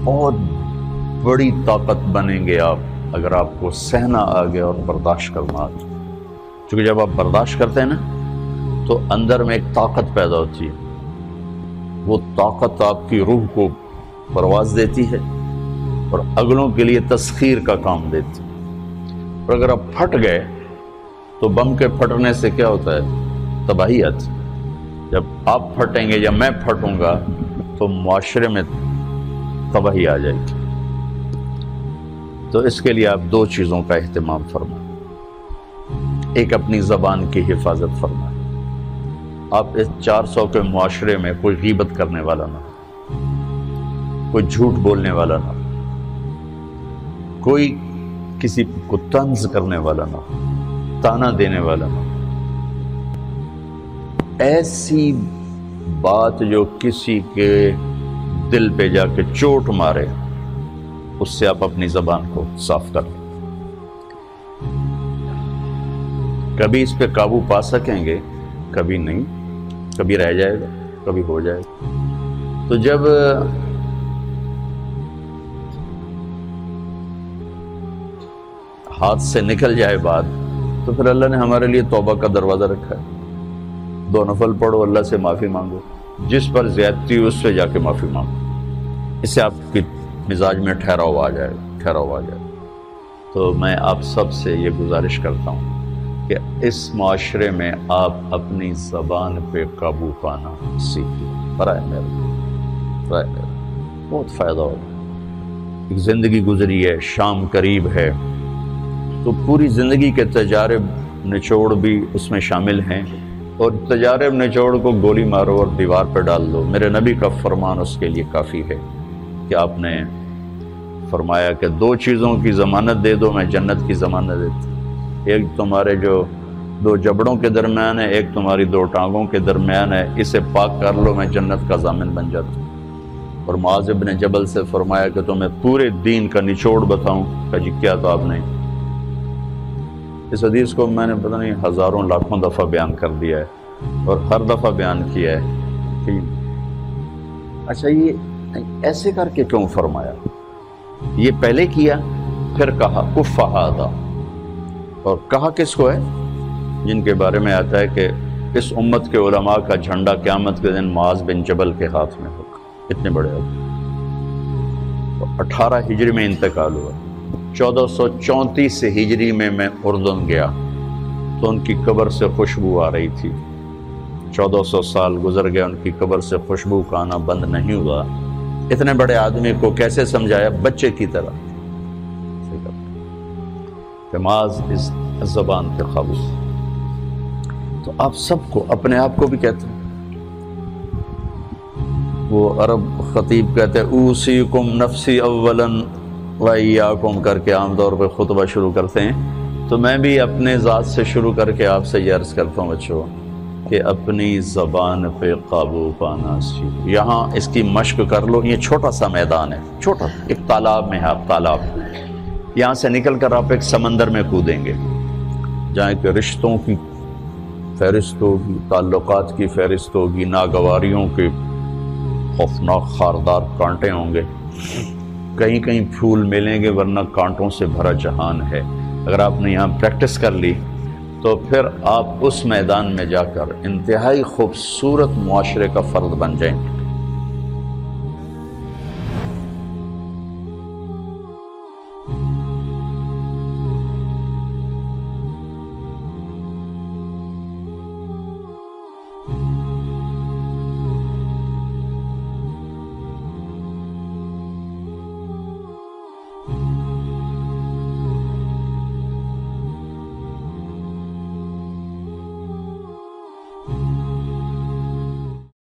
بہت بڑی طاقت بنیں گے آپ اگر آپ کو سہنا آ گیا اور برداشت کرنا آ گیا. چونکہ جب آپ برداشت کرتے ہیں نا تو اندر میں ایک طاقت پیدا ہوتی ہے. وہ طاقت آپ کی روح کو پرواز دیتی ہے اور اگلوں کے لیے تسخیر کا کام دیتی ہے. اور اگر آپ پھٹ گئے تو بم کے پھٹنے سے کیا ہوتا ہے؟ تباہی آتی. جب آپ پھٹیں گے یا میں پھٹوں گا تو معاشرے میں تباہی آ جائے گی. تو اس کے لیے آپ دو چیزوں کا اہتمام فرمائیں. ایک اپنی زبان کی حفاظت فرمائیں. آپ اس 400 کے معاشرے میں کوئی غیبت کرنے والا نہ ہو، کوئی جھوٹ بولنے والا نہ ہو، کوئی کسی کو طنز کرنے والا نہ ہو، تانا دینے والا نہ ہو. ایسی بات جو کسی کے دل پہ جا کے چوٹ مارے اس سے آپ اپنی زبان کو صاف کر لیں. کبھی اس پہ قابو پا سکیں گے، کبھی نہیں، کبھی رہ جائے گا، کبھی ہو جائے گا. تو جب ہاتھ سے نکل جائے بات تو پھر اللہ نے ہمارے لیے توبہ کا دروازہ رکھا ہے. 2 نفل پڑھو، اللہ سے معافی مانگو، جس پر زیادتی اس سے جا کے معافی مانگو. اس سے آپ کی مزاج میں ٹھہراؤ آ جائے گا. تو میں آپ سب سے یہ گزارش کرتا ہوں کہ اس معاشرے میں آپ اپنی زبان پہ قابو پانا سیکھیں. برائے میرے بہت فائدہ ہوگا. ایک زندگی گزری ہے، شام قریب ہے، تو پوری زندگی کے تجارب نچوڑ بھی اس میں شامل ہیں. اور تجارب نچوڑ کو گولی مارو اور دیوار پہ ڈال دو. میرے نبی کا فرمان اس کے لیے کافی ہے کہ آپ نے فرمایا کہ 2 چیزوں کی ضمانت دے دو، میں جنت کی ضمانت دیتا. ایک تمہارے جو 2 جبڑوں کے درمیان ہے، ایک تمہاری 2 ٹانگوں کے درمیان ہے، اسے پاک کر لو، میں جنت کا ضامن بن جاتا ہوں. اور معاذ بن جبل سے فرمایا کہ تمہیں پورے دین کا نچوڑ بتاؤں. کہ جی کیا؟ تو آپ نے اس حدیث کو میں نے پتہ نہیں ہزاروں لاکھوں دفعہ بیان کر دیا ہے اور ہر دفعہ بیان کیا ہے کہ اچھا یہ ایسے کر کے کیوں فرمایا؟ یہ پہلے کیا پھر کہا کف ھذا. اور کہا کس کو ہے؟ جن کے بارے میں آتا ہے کہ اس امت کے علماء کا جھنڈا قیامت کے دن معاذ بن جبل کے ہاتھ میں ہوگا. اتنے بڑے آدمی. 18 ہجری میں انتقال ہوا. 1434 ہجری میں اردن گیا تو ان کی قبر سے خوشبو آ رہی تھی. 1400 سال گزر گیا، ان کی قبر سے خوشبو کا آنا بند نہیں ہوا. اتنے بڑے آدمی کو کیسے سمجھایا؟ بچے کی طرح. معاذ اس زبان کے قابو. تو آپ سب کو، اپنے آپ کو بھی کہتے ہیں. وہ عرب خطیب کہتے ہیں اوصیکم نفسی اولا وایاکم کر کے عام طور پہ خطبہ شروع کرتے ہیں. تو میں بھی اپنے ذات سے شروع کر کے آپ سے یہ عرض کرتا ہوں بچوں کہ اپنی زبان پہ قابو پانا سیکھو. یہاں اس کی مشق کر لو. یہ چھوٹا سا میدان ہے، چھوٹا ایک تالاب میں ہے. آپ تالاب، یہاں سے نکل کر آپ ایک سمندر میں کودیں گے جہاں کہ رشتوں کی فہرست ہوگی، تعلقات کی فہرست ہوگی، ناگواریوں کے خوفناک خاردار کانٹے ہوں گے. کہیں کہیں پھول ملیں گے ورنہ کانٹوں سے بھرا جہان ہے. اگر آپ نے یہاں پریکٹس کر لی تو پھر آپ اس میدان میں جا کر انتہائی خوبصورت معاشرے کا فرد بن جائیں گے.